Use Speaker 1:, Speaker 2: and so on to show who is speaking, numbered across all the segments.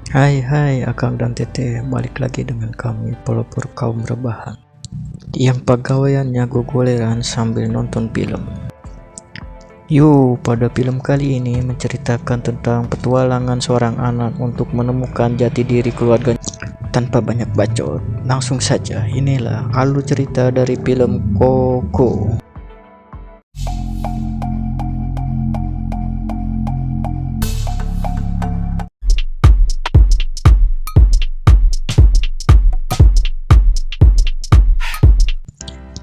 Speaker 1: Hai Akang dan Teteh, balik lagi dengan kami pelopor kaum rebahan yang pegawaiannya gogoleran sambil nonton film. Yuk, pada film kali ini menceritakan tentang petualangan seorang anak untuk menemukan jati diri keluarganya. Tanpa banyak bacot, langsung saja inilah alur cerita dari film Koko.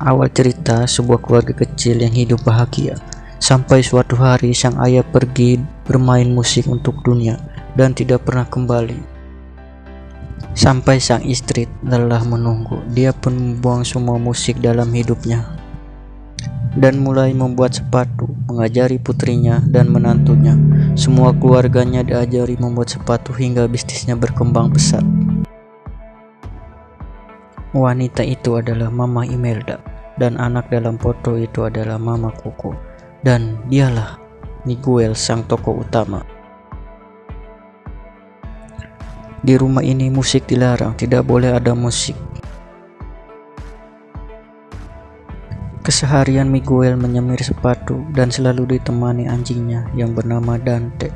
Speaker 1: Awal cerita sebuah keluarga kecil yang hidup bahagia. Sampai suatu hari sang ayah pergi bermain musik untuk dunia dan tidak pernah kembali. Sampai sang istri lelah menunggu, dia pun membuang semua musik dalam hidupnya dan mulai membuat sepatu, mengajari putrinya dan menantunya. Semua keluarganya diajari membuat sepatu hingga bisnisnya berkembang pesat. Wanita itu adalah Mama Imelda, dan anak dalam foto itu adalah Mama Koko, dan dialah Miguel, sang tokoh utama. Di rumah ini musik dilarang, tidak boleh ada musik. Keseharian Miguel menyemir sepatu dan selalu ditemani anjingnya yang bernama Dante.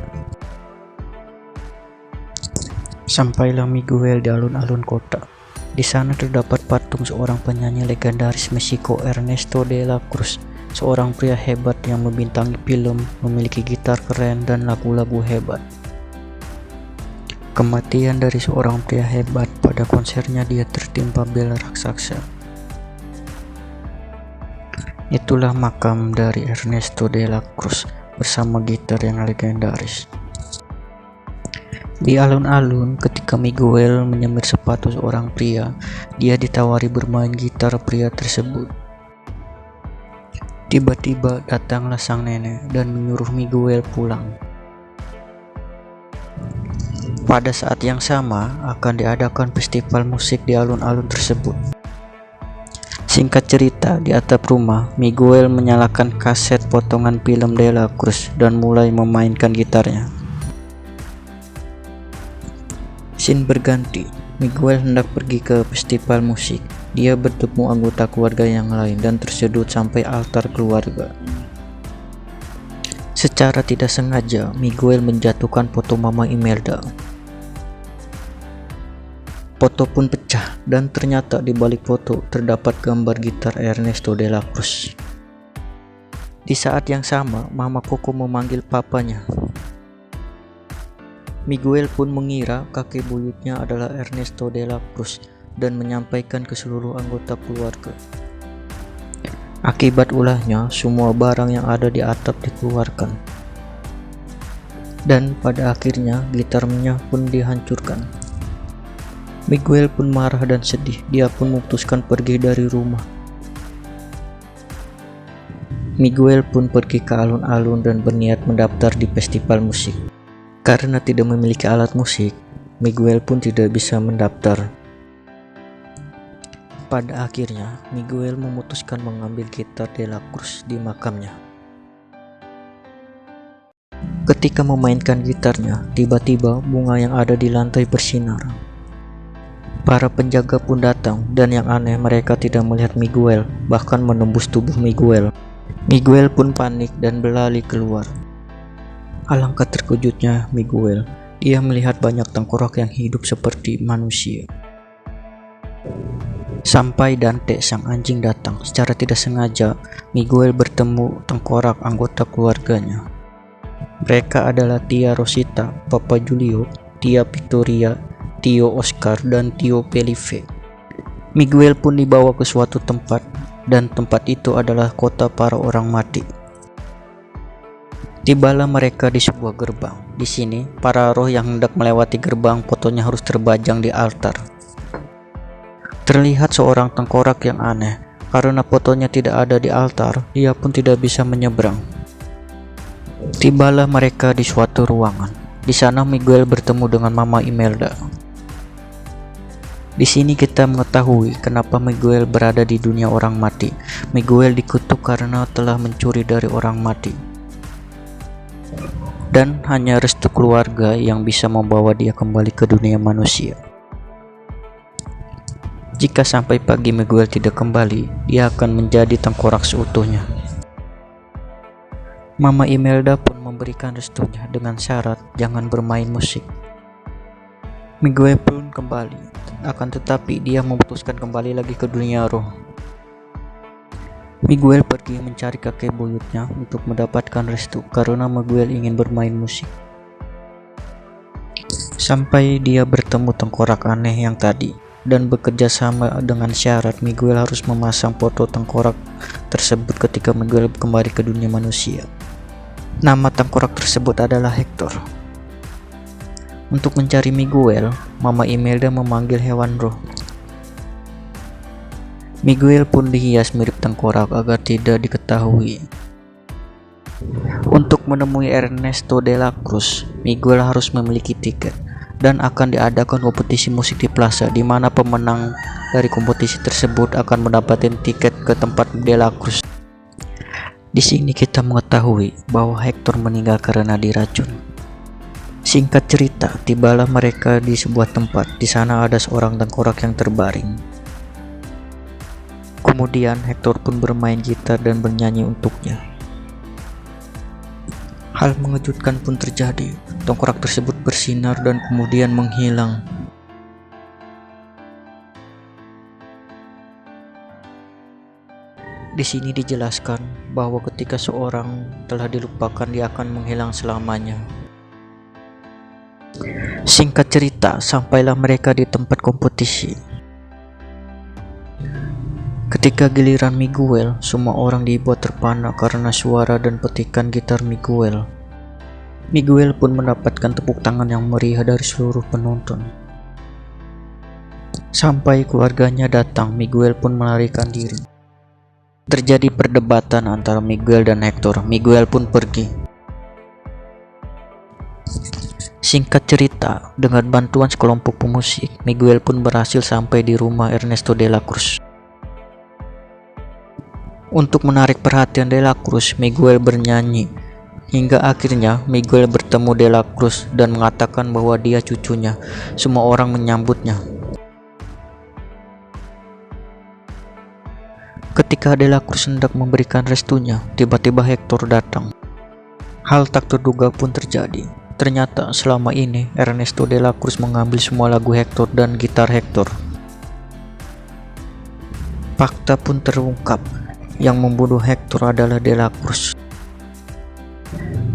Speaker 1: Sampailah Miguel di alun-alun kota. Di sana terdapat patung seorang penyanyi legendaris Meksiko, Ernesto de la Cruz, seorang pria hebat yang membintangi film, memiliki gitar keren dan lagu-lagu hebat. Kematian dari seorang pria hebat, pada konsernya dia tertimpa bel raksasa. Itulah makam dari Ernesto de la Cruz bersama gitar yang legendaris. Di alun-alun, ketika Miguel menyemir sepatu seorang pria, dia ditawari bermain gitar pria tersebut. Tiba-tiba datanglah sang nenek dan menyuruh Miguel pulang. Pada saat yang sama akan diadakan festival musik di alun-alun tersebut. Singkat cerita, di atap rumah, Miguel menyalakan kaset potongan film De La Cruz dan mulai memainkan gitarnya. Scene berganti, Miguel hendak pergi ke festival musik. Dia bertemu anggota keluarga yang lain dan tersedut sampai altar keluarga. Secara tidak sengaja, Miguel menjatuhkan foto Mama Imelda. Foto pun pecah dan ternyata di balik foto terdapat gambar gitar Ernesto de la Cruz. Di saat yang sama, Mama Koko memanggil papanya. Miguel pun mengira kakek buyutnya adalah Ernesto de la Cruz dan menyampaikan ke seluruh anggota keluarga. Akibat ulahnya, semua barang yang ada di atap dikeluarkan. Dan pada akhirnya, gitarnya pun dihancurkan. Miguel pun marah dan sedih, dia pun memutuskan pergi dari rumah. Miguel pun pergi ke alun-alun dan berniat mendaftar di festival musik. Karena tidak memiliki alat musik, Miguel pun tidak bisa mendaftar. Pada akhirnya, Miguel memutuskan mengambil gitar De La Cruz di makamnya. Ketika memainkan gitarnya, tiba-tiba bunga yang ada di lantai bersinar. Para penjaga pun datang, dan yang aneh mereka tidak melihat Miguel, bahkan menembus tubuh Miguel. Miguel pun panik dan berlari keluar. Alangkah terkejutnya Miguel, dia melihat banyak tengkorak yang hidup seperti manusia. Sampai Dante, sang anjing, datang. Secara tidak sengaja, Miguel bertemu tengkorak anggota keluarganya. Mereka adalah Tia Rosita, Papa Julio, Tia Victoria, Tio Oscar, dan Tio Felipe. Miguel pun dibawa ke suatu tempat, dan tempat itu adalah kota para orang mati. Tibalah mereka di sebuah gerbang. Di sini, para roh yang hendak melewati gerbang fotonya harus terbajang di altar. Terlihat seorang tengkorak yang aneh. Karena fotonya tidak ada di altar, dia pun tidak bisa menyeberang. Tibalah mereka di suatu ruangan. Di sana Miguel bertemu dengan Mama Imelda. Di sini kita mengetahui kenapa Miguel berada di dunia orang mati. Miguel dikutuk karena telah mencuri dari orang mati. dan hanya restu keluarga yang bisa membawa dia kembali ke dunia manusia. Jika sampai pagi Miguel tidak kembali, dia akan menjadi tengkorak seutuhnya. Mama Imelda pun memberikan restunya dengan syarat jangan bermain musik. Miguel pun kembali, akan tetapi dia memutuskan kembali lagi ke dunia roh. Miguel pergi mencari kakek buyutnya untuk mendapatkan restu karena Miguel ingin bermain musik. Sampai dia bertemu tengkorak aneh yang tadi dan bekerja sama dengan syarat Miguel harus memasang foto tengkorak tersebut ketika Miguel kembali ke dunia manusia. Nama tengkorak tersebut adalah Hector. Untuk mencari Miguel, Mama Imelda memanggil hewan roh. Miguel pun dihias mirip tengkorak agar tidak diketahui. Untuk menemui Ernesto de la Cruz, Miguel harus memiliki tiket dan akan diadakan kompetisi musik di plaza di mana pemenang dari kompetisi tersebut akan mendapatkan tiket ke tempat de la Cruz. Di sini kita mengetahui bahwa Hector meninggal karena diracun. Singkat cerita, tibalah mereka di sebuah tempat. Di sana ada seorang tengkorak yang terbaring. Kemudian Hector pun bermain gitar dan bernyanyi untuknya. Hal mengejutkan pun terjadi. Tengkorak tersebut bersinar dan kemudian menghilang. Di sini dijelaskan bahwa ketika seorang telah dilupakan, dia akan menghilang selamanya. Singkat cerita, sampailah mereka di tempat kompetisi. Ketika giliran Miguel, semua orang dibuat terpana karena suara dan petikan gitar Miguel. Miguel pun mendapatkan tepuk tangan yang meriah dari seluruh penonton. Sampai keluarganya datang, Miguel pun melarikan diri. Terjadi perdebatan antara Miguel dan Hector. Miguel pun pergi. Singkat cerita, dengan bantuan sekelompok pemusik, Miguel pun berhasil sampai di rumah Ernesto de la Cruz. Untuk menarik perhatian de la Cruz, Miguel bernyanyi. Hingga akhirnya Miguel bertemu de la Cruz dan mengatakan bahwa dia cucunya. Semua orang menyambutnya. Ketika de la Cruz hendak memberikan restunya, tiba-tiba Hector datang. Hal tak terduga pun terjadi. Ternyata selama ini Ernesto de la Cruz mengambil semua lagu Hector dan gitar Hector. Fakta pun terungkap. Yang membunuh Hector adalah de la Cruz.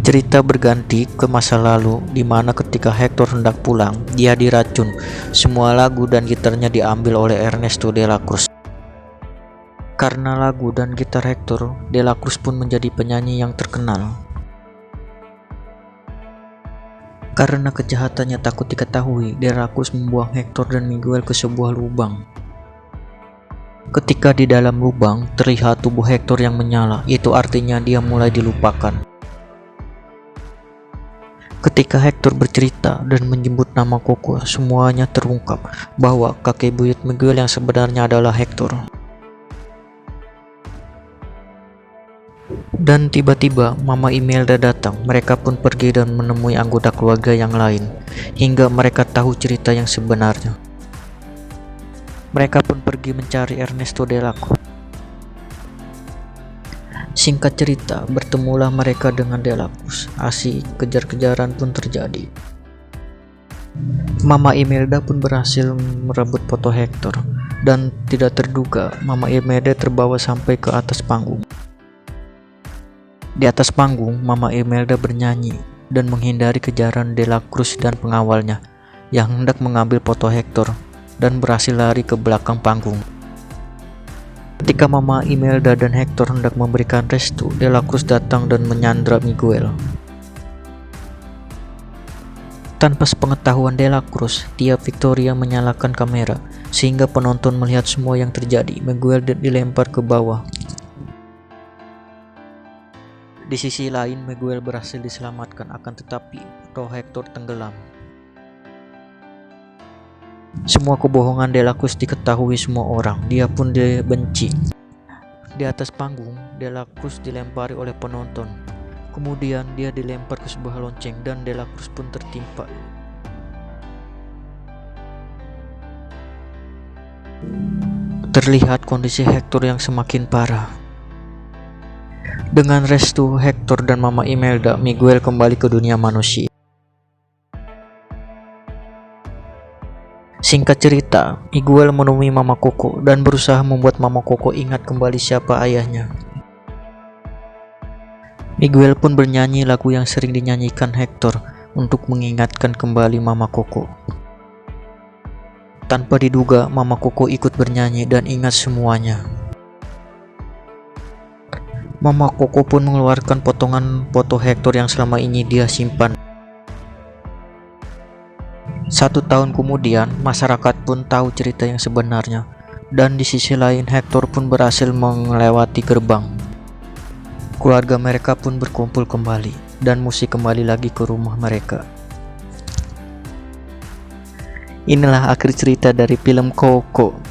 Speaker 1: Cerita berganti ke masa lalu, di mana ketika Hector hendak pulang, dia diracun. Semua lagu dan gitarnya diambil oleh Ernesto de la Cruz. Karena lagu dan gitar Hector, de la Cruz pun menjadi penyanyi yang terkenal. Karena kejahatannya takut diketahui, de la Cruz membuang Hector dan Miguel ke sebuah lubang. Ketika di dalam lubang, terlihat tubuh Hector yang menyala. Itu artinya dia mulai dilupakan. Ketika Hector bercerita dan menyebut nama Coco, semuanya terungkap bahwa kakek buyut Miguel yang sebenarnya adalah Hector. Dan tiba-tiba Mama Imelda datang. Mereka pun pergi dan menemui anggota keluarga yang lain, hingga mereka tahu cerita yang sebenarnya. Mereka pun pergi mencari Ernesto de la Cruz. Singkat cerita, bertemulah mereka dengan de la Cruz. Asik kejar-kejaran pun terjadi. Mama Imelda pun berhasil merebut foto Hector, dan tidak terduga Mama Imelda terbawa sampai ke atas panggung. Di atas panggung, Mama Imelda bernyanyi dan menghindari kejaran de la Cruz dan pengawalnya yang hendak mengambil foto Hector dan berhasil lari ke belakang panggung. Ketika Mama Imelda dan Hector hendak memberikan restu, de la Cruz datang dan menyandra Miguel. Tanpa sepengetahuan de la Cruz, Tia Victoria menyalakan kamera sehingga penonton melihat semua yang terjadi. Miguel dilempar ke bawah. Di sisi lain, Miguel berhasil diselamatkan, akan tetapi roh Hector tenggelam. Semua kebohongan de la Cruz diketahui semua orang. Dia pun dibenci. Di atas panggung, de la Cruz dilempari oleh penonton. Kemudian dia dilempar ke sebuah lonceng dan Delacruz pun tertimpa. Terlihat kondisi Hector yang semakin parah. Dengan restu Hector dan Mama Imelda, Miguel kembali ke dunia manusia. Singkat cerita, Miguel menemui Mama Coco dan berusaha membuat Mama Coco ingat kembali siapa ayahnya. Miguel pun bernyanyi lagu yang sering dinyanyikan Hector untuk mengingatkan kembali Mama Coco. Tanpa diduga, Mama Coco ikut bernyanyi dan ingat semuanya. Mama Coco pun mengeluarkan potongan foto Hector yang selama ini dia simpan. 1 tahun kemudian, masyarakat pun tahu cerita yang sebenarnya, dan di sisi lain Hector pun berhasil melewati gerbang. Keluarga mereka pun berkumpul kembali, dan musik kembali lagi ke rumah mereka. Inilah akhir cerita dari film Coco.